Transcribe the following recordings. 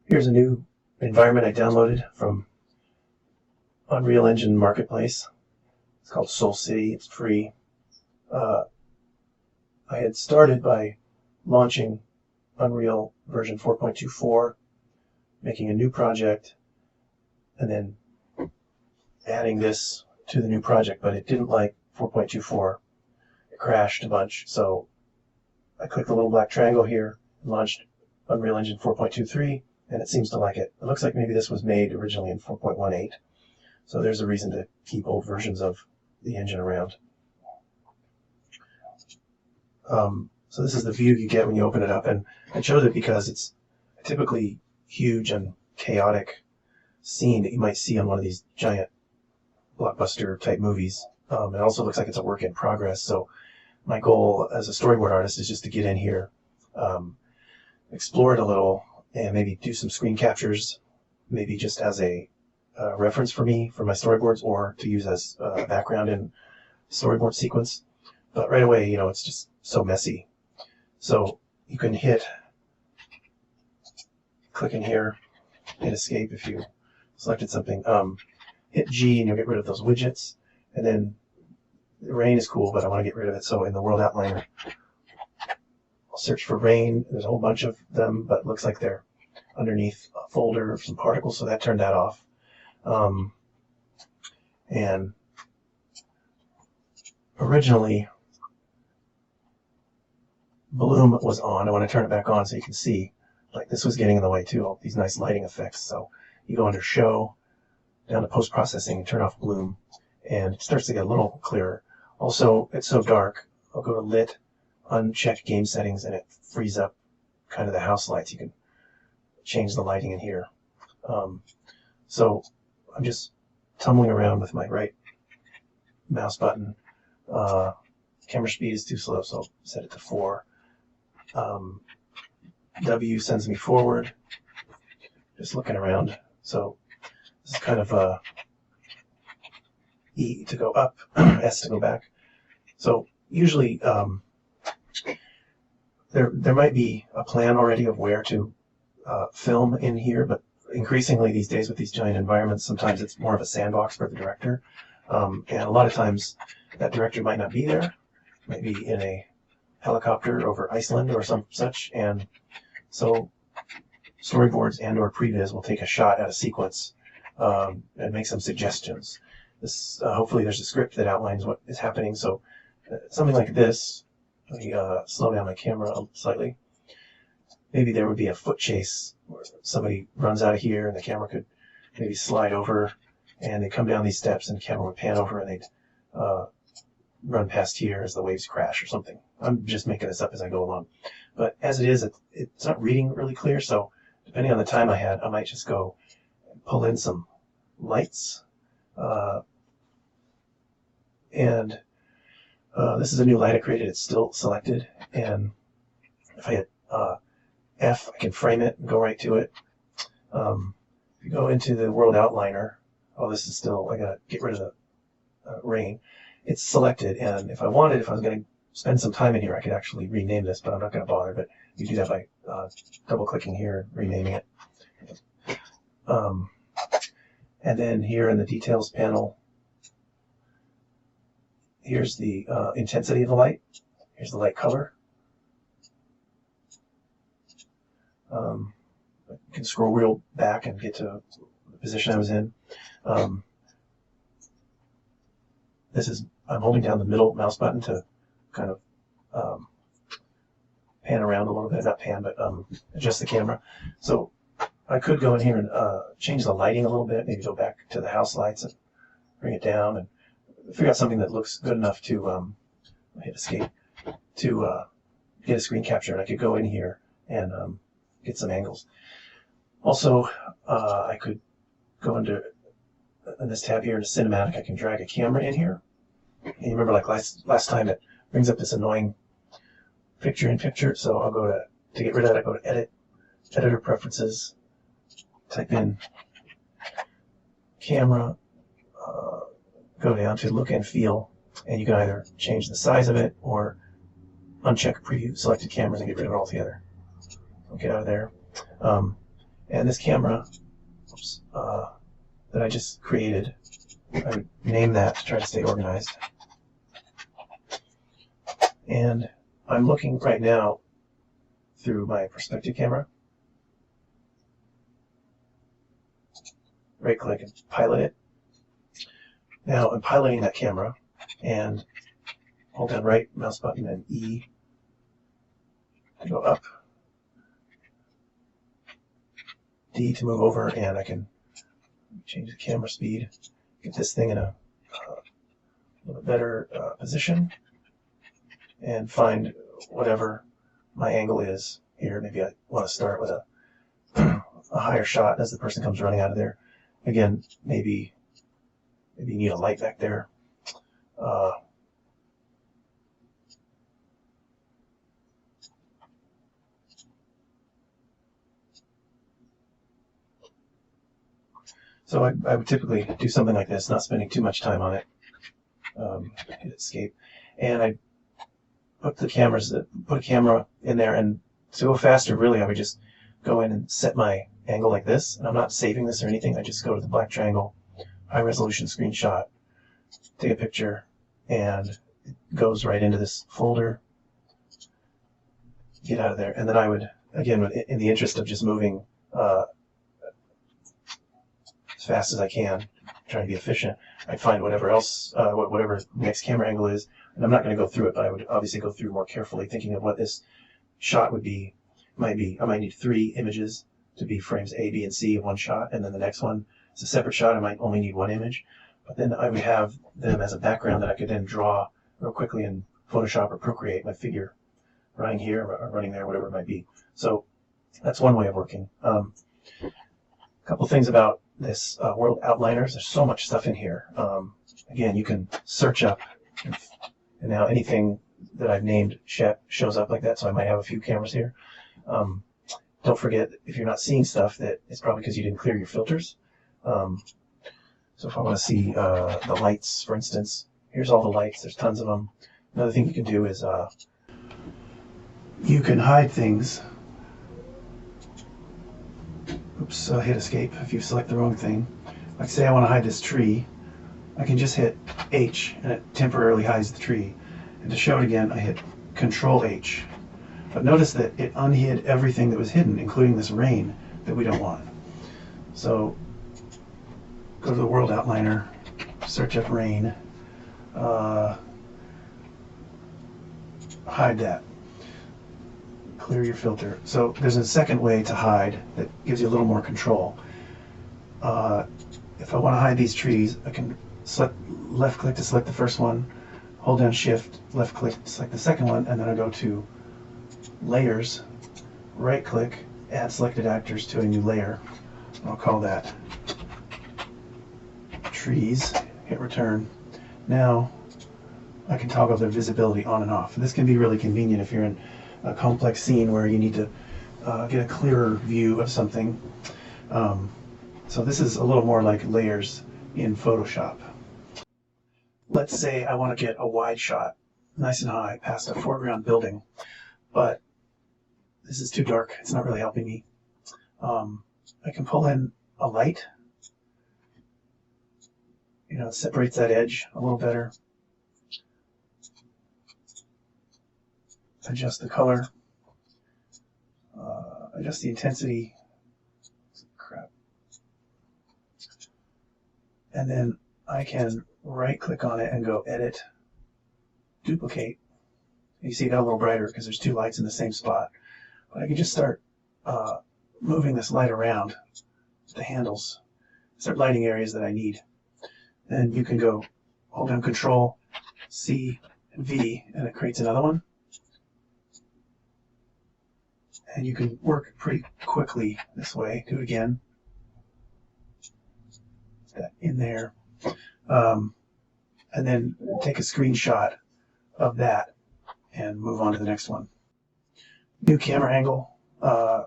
Here's a new environment I downloaded from Unreal Engine Marketplace. It's called Soul City. It's free. I had started by launching Unreal version 4.24, making a new project, and then adding this to the new project, but it didn't like 4.24. It crashed a bunch, so I clicked the little black triangle here and launched Unreal Engine 4.23, and it seems to like it. It looks like maybe this was made originally in 4.18, so there's a reason to keep old versions of the engine around. So this is the view you get when you open it up, and I chose it because it's a typically huge and chaotic scene that you might see on one of these giant blockbuster type movies. It also looks like it's a work in progress, so my goal as a storyboard artist is just to get in here, explore it a little, and maybe do some screen captures, maybe just as a reference for me for my storyboards, or to use as a background in storyboard sequence. But right away, it's just so messy. So you can click in here, hit escape if you selected something. Hit G and you'll get rid of those widgets. And then the rain is cool, but I want to get rid of it. So in the world outliner, I'll search for rain. There's a whole bunch of them, but it looks like they're underneath a folder of some particles, so that turned that off. And originally, bloom was on. I want to turn it back on so you can see, like, this was getting in the way too, all these nice lighting effects. So you go under show, down to post-processing, and turn off bloom, and it starts to get a little clearer. Also, it's so dark, I'll go to lit, uncheck game settings, and it frees up kind of the house lights. You can change the lighting in here. So I'm just tumbling around with my right mouse button. Camera speed is too slow, so I'll set it to 4. W sends me forward. Just looking around. So this is kind of E to go up, S to go back. So usually there might be a plan already of where to film in here, but increasingly these days with these giant environments, sometimes it's more of a sandbox for the director. And a lot of times that director might not be there, maybe in a helicopter over Iceland or some such, and so storyboards and or previs will take a shot at a sequence and make some suggestions. This hopefully there's a script that outlines what is happening. So something like this, let me slow down my camera slightly. Maybe there would be a foot chase where somebody runs out of here and the camera could maybe slide over, and they come down these steps and the camera would pan over and they'd run past here as the waves crash or something. I'm just making this up as I go along. But as it is, it's not reading really clear, so depending on the time I had, I might just go and pull in some lights. This is a new light I created. It's still selected, and if I hit F, I can frame it and go right to it. If you go into the world outliner, this is still, I gotta get rid of the rain. It's selected, and if I wanted, if I was going to spend some time in here, I could actually rename this, but I'm not going to bother. But you do that by double-clicking here and renaming it. And then here in the details panel, here's the intensity of the light. Here's the light color. You can scroll real back and get to the position I was in. I'm holding down the middle mouse button to kind of pan around a little bit, not pan, but adjust the camera. So I could go in here and change the lighting a little bit, maybe go back to the house lights and bring it down and figure out something that looks good enough to hit escape to get a screen capture. And I could go in here and get some angles. Also, I could go into in this tab here to cinematic. I can drag a camera in here. And you remember, like last time, it brings up this annoying picture in picture. So I'll go to get rid of that, I go to edit, editor preferences, type in camera, go down to look and feel, and you can either change the size of it or uncheck preview selected cameras and get rid of it altogether. So get out of there. And this camera, oops, that I just created, I would name that to try to stay organized. And I'm looking right now through my perspective camera. Right click and pilot it. Now I'm piloting that camera, and hold down right mouse button and E to go up, D to move over, and I can change the camera speed, get this thing in a little bit better position, and find whatever my angle is here. Maybe I want to start with a higher shot as the person comes running out of there. Again, maybe you need a light back there. So I would typically do something like this, not spending too much time on it. Hit escape, and I put a camera in there, and to go faster, really, I would just go in and set my angle like this. And I'm not saving this or anything. I just go to the black triangle, high resolution screenshot, take a picture, and it goes right into this folder. Get out of there, and then I would, again, in the interest of just moving as fast as I can, trying to be efficient, I'd find whatever else, whatever next camera angle is, and I'm not going to go through it, but I would obviously go through more carefully, thinking of what this shot would be. I might need 3 images to be frames A, B, and C of one shot, and then the next one is a separate shot. I might only need 1 image, but then I would have them as a background that I could then draw real quickly in Photoshop or Procreate, my figure running here or running there, whatever it might be. So that's one way of working. A couple things about this World Outliners. There's so much stuff in here. Again, you can search up, and now anything that I've named shows up like that, so I might have a few cameras here. Don't forget, if you're not seeing stuff, that it's probably because you didn't clear your filters. So if I want to see the lights, for instance, here's all the lights. There's tons of them. Another thing you can do is you can hide things. Oops, hit escape if you select the wrong thing. Like say I want to hide this tree, I can just hit H and it temporarily hides the tree. And to show it again, I hit Control H. But notice that it unhid everything that was hidden, including this rain that we don't want. So go to the World Outliner, search up rain, hide that. Clear your filter. So there's a second way to hide that gives you a little more control. If I want to hide these trees, I can left click to select the first one, hold down Shift, left click to select the second one, and then I go to Layers, right click, add selected actors to a new layer. I'll call that Trees, hit return. Now I can toggle their visibility on and off. This can be really convenient if you're in a complex scene where you need to get a clearer view of something. So this is a little more like layers in Photoshop. Let's say I want to get a wide shot, nice and high, past a foreground building, but this is too dark. It's not really helping me. I can pull in a light. It separates that edge a little better. Adjust the color, adjust the intensity, and then I can right click on it and go Edit, Duplicate. You see it got a little brighter because there's 2 lights in the same spot. But I can just start moving this light around with the handles, start lighting areas that I need. Then you can go hold down Control, C, and V, and it creates another one. And you can work pretty quickly this way. Do it again. That in there. And then take a screenshot of that and move on to the next one. New camera angle.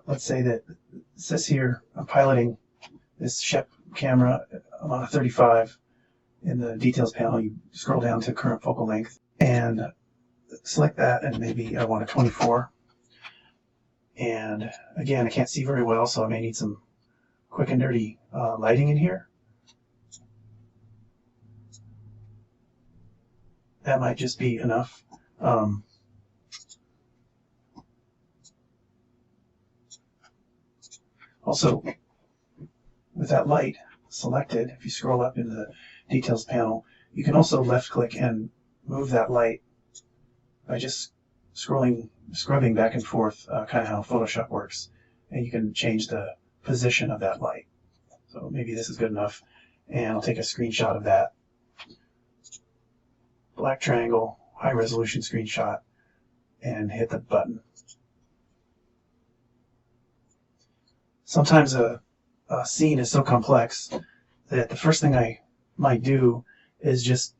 Let's say that it says here I'm piloting this Shep camera. I'm on a 35. In the details panel, you scroll down to current focal length and select that, and maybe I want a 24. And again, I can't see very well, so I may need some quick and dirty lighting in here. That might just be enough. Also, with that light selected, if you scroll up in the details panel, you can also left click and move that light by just scrubbing back and forth, kind of how Photoshop works. And you can change the position of that light. So maybe this is good enough, and I'll take a screenshot of that. Black triangle, high resolution screenshot, and hit the button. Sometimes a scene is so complex that the first thing I might do is just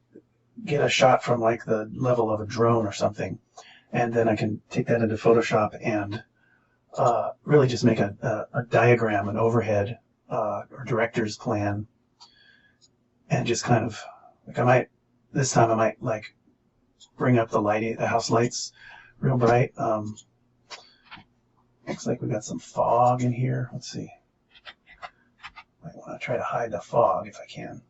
get a shot from like the level of a drone or something, and then I can take that into Photoshop and really just make a diagram, an overhead or director's plan, and just kind of like this time I might like bring up the lighting, the house lights real bright. Looks like we got some fog in here. Let's see. Might want to try to hide the fog if I can.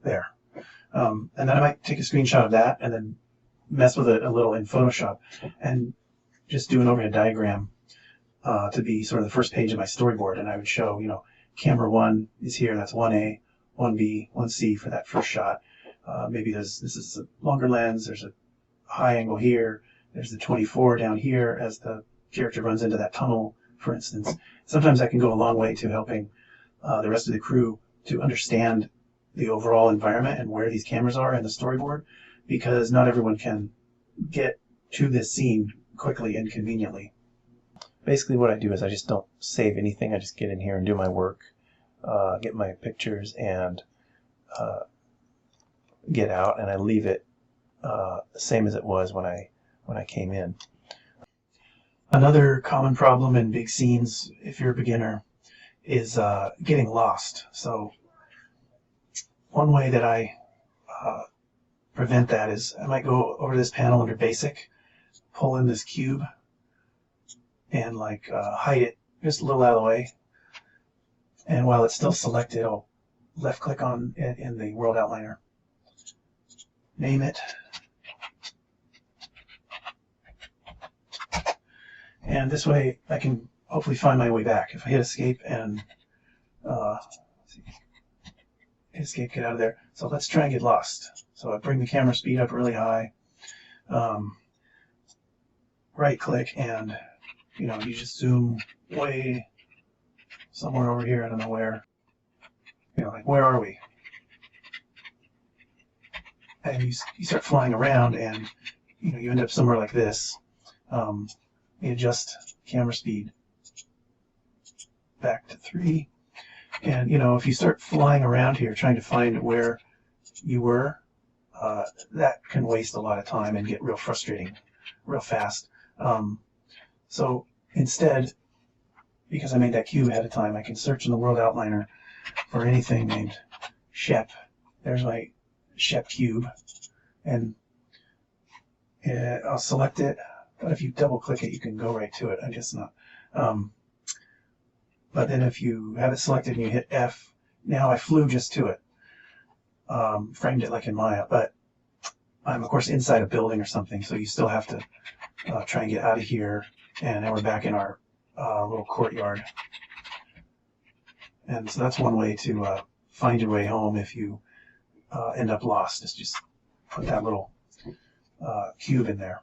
There. And then I might take a screenshot of that and then mess with it a little in Photoshop and just do an overhead diagram to be sort of the first page of my storyboard. And I would show, you know, camera 1 is here. That's 1A, 1B, 1C for that first shot. Maybe this is a longer lens. There's a high angle here. There's the 24 down here as the character runs into that tunnel, for instance. Sometimes that can go a long way to helping the rest of the crew to understand the overall environment and where these cameras are in the storyboard, because not everyone can get to this scene quickly and conveniently. Basically what I do is I just don't save anything. I just get in here and do my work, get my pictures, and get out, and I leave it the same as it was when I came in. Another common problem in big scenes, if you're a beginner, is getting lost. So one way that I prevent that is I might go over this panel under Basic, pull in this cube, and like hide it just a little out of the way. And while it's still selected, I'll left click on it in the World Outliner, name it, and this way I can hopefully find my way back. If I hit escape and hit escape, get out of there. So let's try and get lost. So I bring the camera speed up really high, right click, and you know, you just zoom way somewhere over here. I don't know where. You know, like where are we? And you start flying around, and you know, you end up somewhere like this. You adjust camera speed back to 3, and you know, if you start flying around here trying to find where you were, that can waste a lot of time and get real frustrating real fast. So instead, because I made that cube ahead of time, I can search in the World Outliner for anything named Shep. There's my Shep cube, and I'll select it. But if you double click it, you can go right to it. I guess not. But then if you have it selected and you hit F, now I flew just to it. Framed it like in Maya, but I'm of course inside a building or something, so you still have to try and get out of here. And now we're back in our little courtyard. And so that's one way to find your way home if you end up lost, is just put that little cube in there.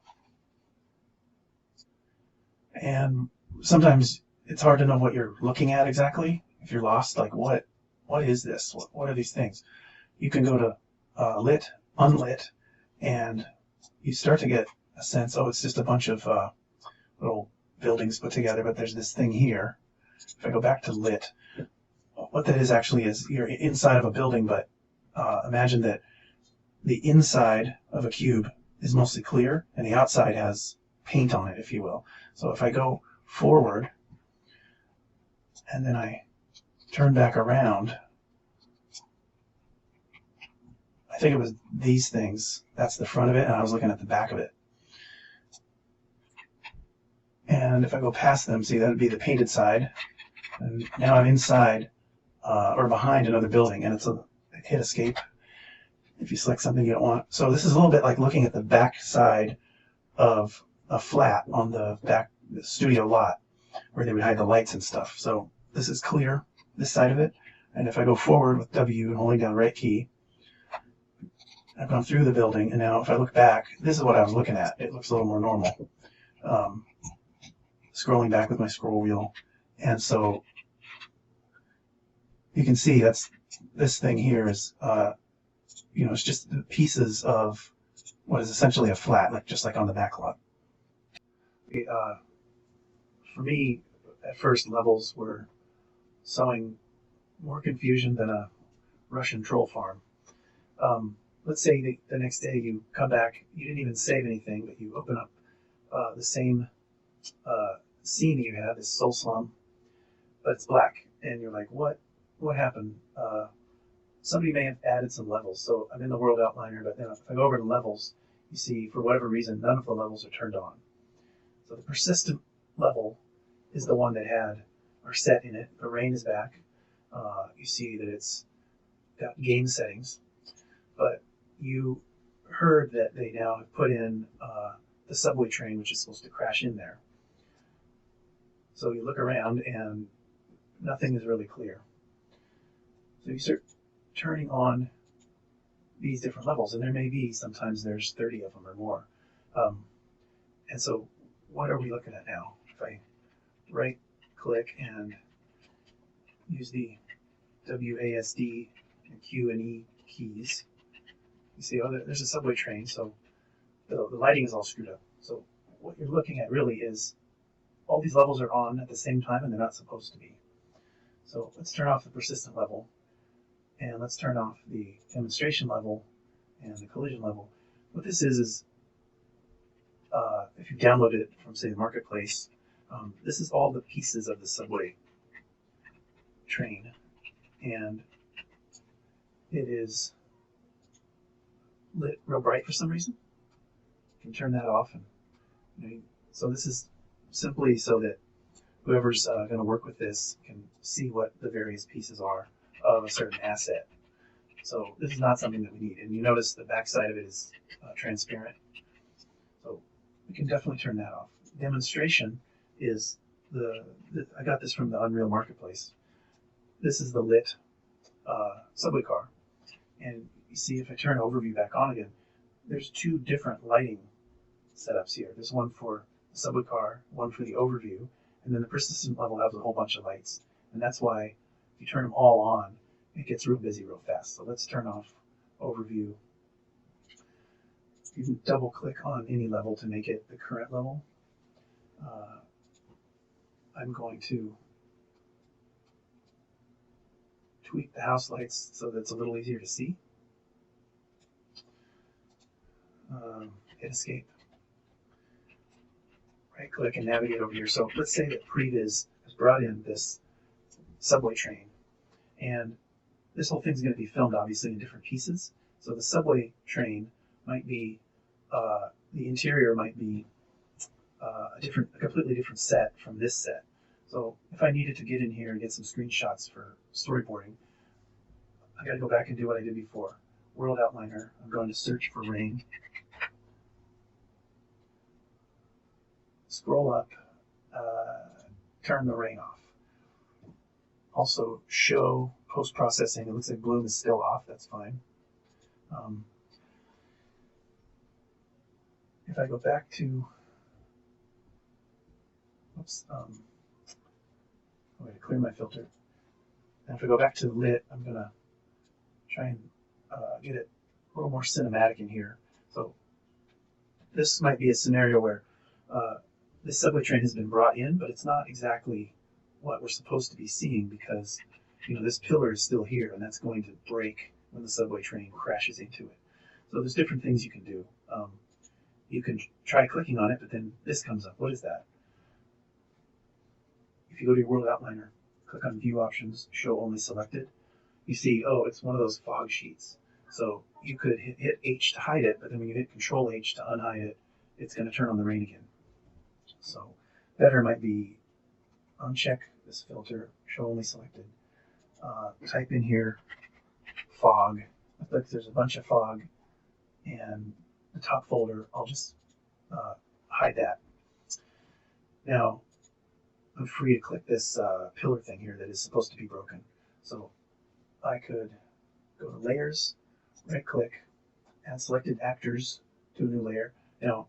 And sometimes it's hard to know what you're looking at exactly. If you're lost, like what is this? What are these things? You can go to lit, unlit, and you start to get a sense, oh, it's just a bunch of little buildings put together, but there's this thing here. If I go back to lit, what that is actually is you're inside of a building, but imagine that the inside of a cube is mostly clear, and the outside has paint on it, if you will. So if I go forward, and then I turn back around, I think it was these things. That's the front of it, and I was looking at the back of it. And And if I go past them, see, that would be the painted side. And now I'm inside or behind another building, and it's a hit escape if you select something you don't want. So this is a little bit like looking at the back side of a flat on the back studio lot where they would hide the lights and stuff. So this is clear, this side of it. And if I go forward with W and holding down right key, I've gone through the building, and now if I look back, this is what I was looking at. It looks a little more normal. Scrolling back with my scroll wheel, and so you can see that's this thing here is it's just the pieces of what is essentially a flat, like just like on the back lot. For me, at first, levels were sowing more confusion than a Russian troll farm. Let's say the next day you come back, you didn't even save anything, but you open up the same scene that you had, this soul slum, but it's black, and you're like, what happened? Somebody may have added some levels. So I'm in the world outliner, but then if I go over to levels, you see for whatever reason none of the levels are turned on. So the persistent level is the one that had our set in it. The rain is back. You see that it's got game settings, but you heard that they now have put in the subway train, which is supposed to crash in there. So you look around and nothing is really clear. So you start turning on these different levels, and there may be, sometimes there's 30 of them or more. And so what are we looking at now? If I right click and use the WASD and Q and E keys, you see, oh, there's a subway train, so the lighting is all screwed up. So what you're looking at really is all these levels are on at the same time, and they're not supposed to be. So let's turn off the persistent level, and let's turn off the demonstration level and the collision level. What this is if you download it from, say, the marketplace, this is all the pieces of the subway train, and it is lit real bright for some reason. You can turn that off, and so this is simply so that whoever's going to work with this can see what the various pieces are of a certain asset. So this is not something that we need, and you notice the back side of it is transparent. So we can definitely turn that off. Demonstration is I got this from the Unreal Marketplace. This is the lit subway car, and you see if I turn overview back on again, there's two different lighting setups here. There's one for the subway car, one for the overview, and then the persistent level has a whole bunch of lights, and that's why if you turn them all on, it gets real busy real fast. So let's turn off overview. You can double click on any level to make it the current level. I'm going to tweak the house lights so that it's a little easier to see. Hit escape. Right click and navigate over here. So let's say that Previz has brought in this subway train, and this whole thing's going to be filmed obviously in different pieces. So the subway train might be, the interior might be a completely different set from this set. So if I needed to get in here and get some screenshots for storyboarding, I got to go back and do what I did before. World Outliner, I'm going to search for rain. Scroll up, turn the rain off. Also show post-processing. It looks like bloom is still off, that's fine. If I go back to, I'm going to clear my filter. And if I go back to lit, I'm going to try and get it a little more cinematic in here. So this might be a scenario where this subway train has been brought in, but it's not exactly what we're supposed to be seeing because this pillar is still here, and that's going to break when the subway train crashes into it. So there's different things you can do. You can try clicking on it, but then this comes up. What is that? If you go to your World Outliner, click on View Options, Show Only Selected, you see, oh, it's one of those fog sheets. So you could hit H to hide it, but then when you hit Control H to unhide it, it's going to turn on the rain again. So Better might be uncheck this filter, show only selected. Type in here fog. Like there's a bunch of fog, and the top folder, I'll just hide that. Now, I'm free to click this pillar thing here that is supposed to be broken. So I could go to layers, right click, add selected actors to a new layer. Now,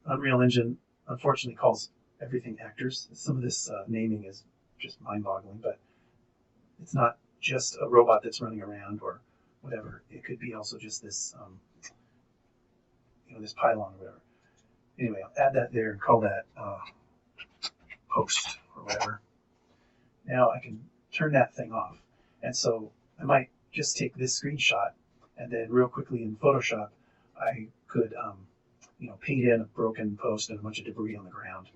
Unreal Engine unfortunately calls everything actors. Some of this naming is just mind-boggling, but it's not just a robot that's running around or whatever. It could be also just this, this pylon or whatever. Anyway, I'll add that there and call that post or whatever. Now I can turn that thing off. And so I might just take this screenshot and then real quickly in Photoshop, I could, paint in a broken post and a bunch of debris on the ground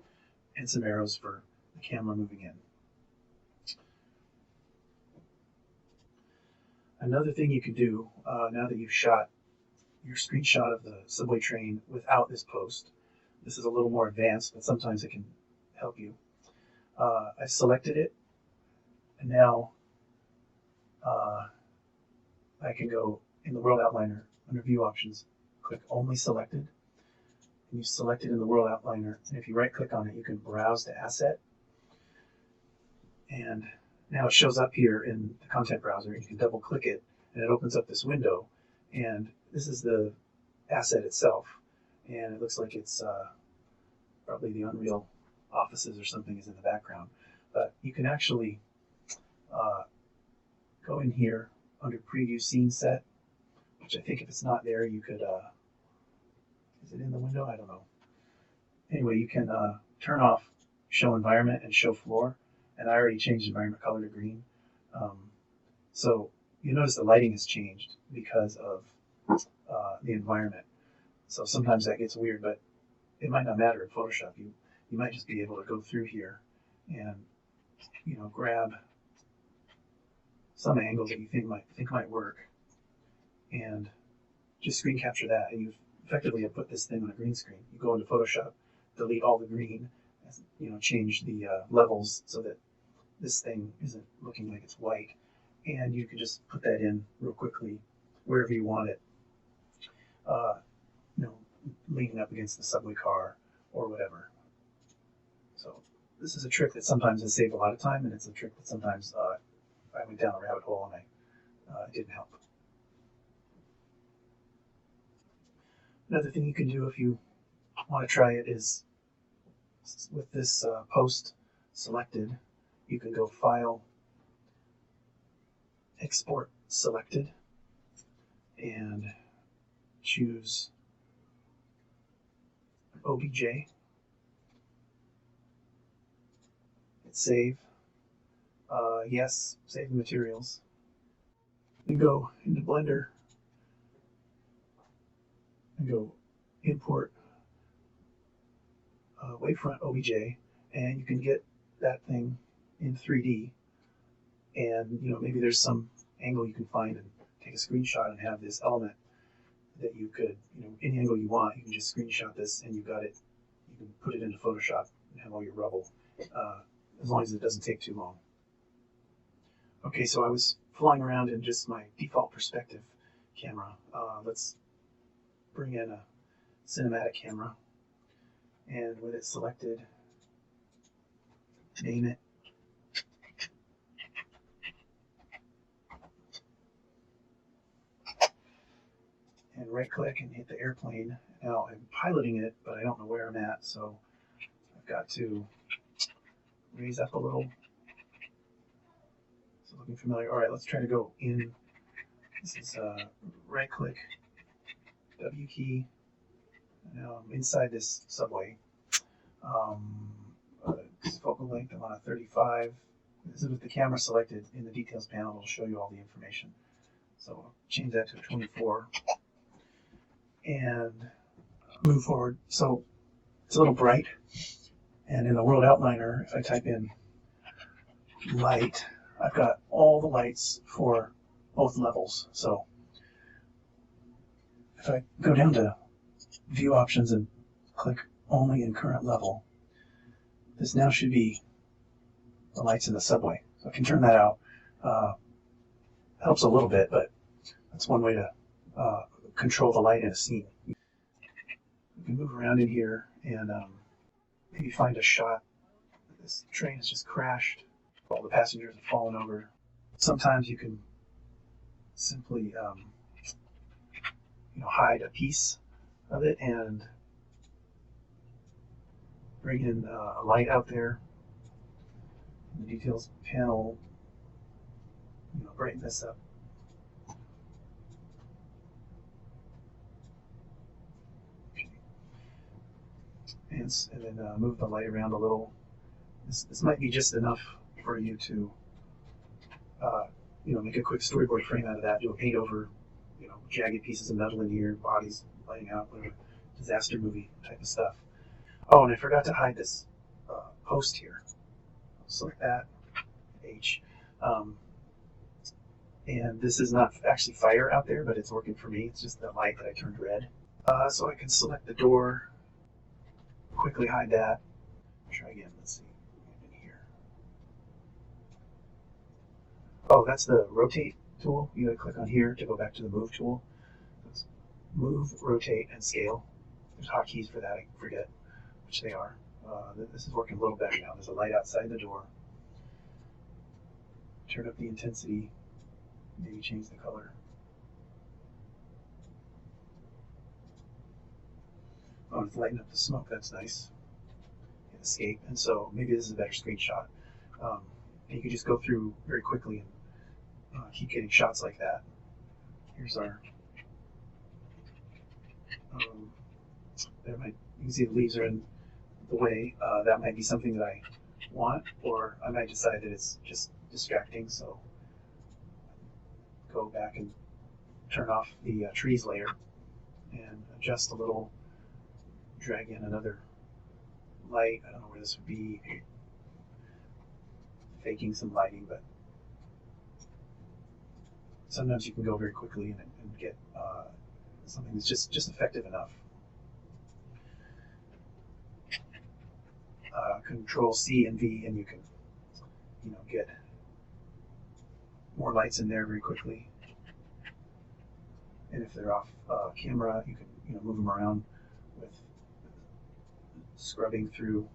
and some arrows for the camera moving in. Another thing you can do now that you've shot your screenshot of the subway train without this post, this is a little more advanced, but sometimes it can help you. I've selected it, and now I can go in the World Outliner under View Options, click Only Selected, and you select it in the World Outliner, and if you right-click on it, you can browse the asset, and now it shows up here in the content browser. You can double-click it, and it opens up this window, and this is the asset itself, and it looks like it's probably the Unreal offices or something is in the background, but you can actually go in here under Preview Scene Set, which I think if it's not there, you could, is it in the window? I don't know. Anyway, you can turn off Show Environment and Show Floor, and I already changed environment color to green. So you notice the lighting has changed because of the environment. So sometimes that gets weird, but it might not matter in Photoshop. You might just be able to go through here and grab some angles that you think might work and just screen capture that, and you've effectively have put this thing on a green screen. You go into Photoshop, delete all the green, change the levels so that this thing isn't looking like it's white, and you can just put that in real quickly wherever you want it, leaning up against the subway car or whatever. So this is a trick that sometimes has saved a lot of time, and it's a trick that sometimes I went down a rabbit hole and it didn't help. Another thing you can do if you want to try it is with this post selected, you can go File, Export Selected, and choose OBJ. Hit Save. Yes, save the materials. Then go into Blender and go Import Wavefront OBJ, and you can get that thing in 3D. And maybe there's some angle you can find and take a screenshot and have this element that you could, any angle you want, you can just screenshot this and you've got it. You can put it into Photoshop and have all your rubble, as long as it doesn't take too long. Okay, so I was flying around in just my default perspective camera. Let's bring in a cinematic camera, and with it selected, name it. And right click and hit the airplane. Now I'm piloting it, but I don't know where I'm at, so I've got to raise up a little. So looking familiar. All right, let's try to go in. This is right click, W key. Now I'm inside this subway. Focal length, I'm on a 35. This is with the camera selected. In the details panel, it'll show you all the information. So I'll change that to a 24 and move forward. So it's a little bright. And in the World Outliner, if I type in light, I've got all the lights for both levels. So if I go down to View Options and click Only in Current Level, This now should be the lights in the subway. So I can turn that out. Helps a little bit, but that's one way to control the light in a scene. You can move around in here and maybe find a shot. This train has just crashed. All the passengers have fallen over. Sometimes you can simply hide a piece of it and bring in a light out there. In the details panel, brighten this up. Okay. And then move the light around a little. This might be just enough for you to make a quick storyboard frame out of that. Do a paint over, jagged pieces of metal in here, bodies laying out, whatever, disaster movie type of stuff. Oh, and I forgot to hide this post here. Select that, H. And this is not actually fire out there, but it's working for me. It's just the light that I turned red. So I can select the door, quickly hide that. Try again, let's see, in here. Oh, that's the rotate tool. You gotta click on here to go back to the move tool. Let's move, rotate, and scale. There's hotkeys for that, I forget which they are. This is working a little better now. There's a light outside the door. Turn up the intensity, maybe change the color. Oh, it's lighting up the smoke, that's nice. Hit escape, and so maybe this is a better screenshot. And you can just go through very quickly and keep getting shots like that. Here's our, you can see the leaves are in the way. That might be something that I want, or I might decide that it's just distracting, so go back and turn off the trees layer and adjust a little, drag in another light. I don't know where this would be, faking some lighting, but sometimes you can go very quickly and get something that's just effective enough. Control C and V, and you can get more lights in there very quickly. And if they're off camera, you can move them around with scrubbing through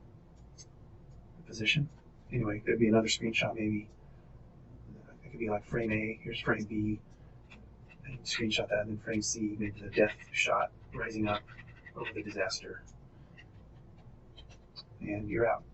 the position. Anyway, there'd be another screenshot maybe. It could be like frame A, here's frame B, and screenshot that, and then frame C, maybe the death shot rising up over the disaster. And you're out.